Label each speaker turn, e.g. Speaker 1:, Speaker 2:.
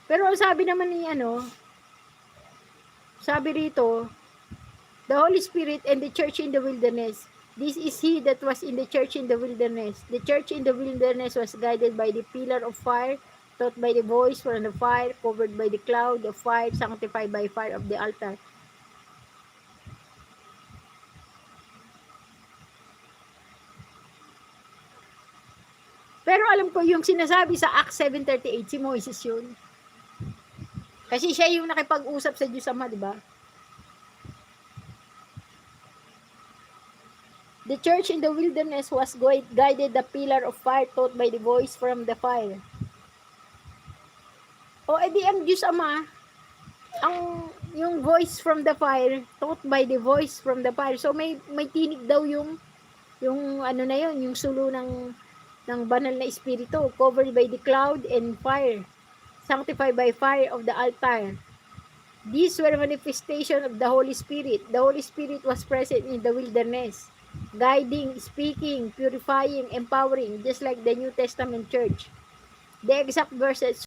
Speaker 1: Pero sabi naman ni sabi rito, the Holy Spirit and the church in the wilderness. This is he that was in the church in the wilderness. The church in the wilderness was guided by the pillar of fire, taught by the voice from the fire, covered by the cloud of fire, sanctified by fire of the altar. Pero alam ko yung sinasabi sa Acts 7:38, si Moses yun. Kasi siya yung nakipag-usap sa Diyos Ama, di ba? The church in the wilderness was guided the pillar of fire taught by the voice from the fire. O edi ang Diyos Ama, yung voice from the fire taught by the voice from the fire. So may tinig daw yung ano na yun, yung sulo ng banal na espiritu, covered by the cloud and fire, sanctified by fire of the altar. These were manifestation of the Holy Spirit. The Holy Spirit was present in the wilderness, guiding, speaking, purifying, empowering, just like the New Testament church. The exact verses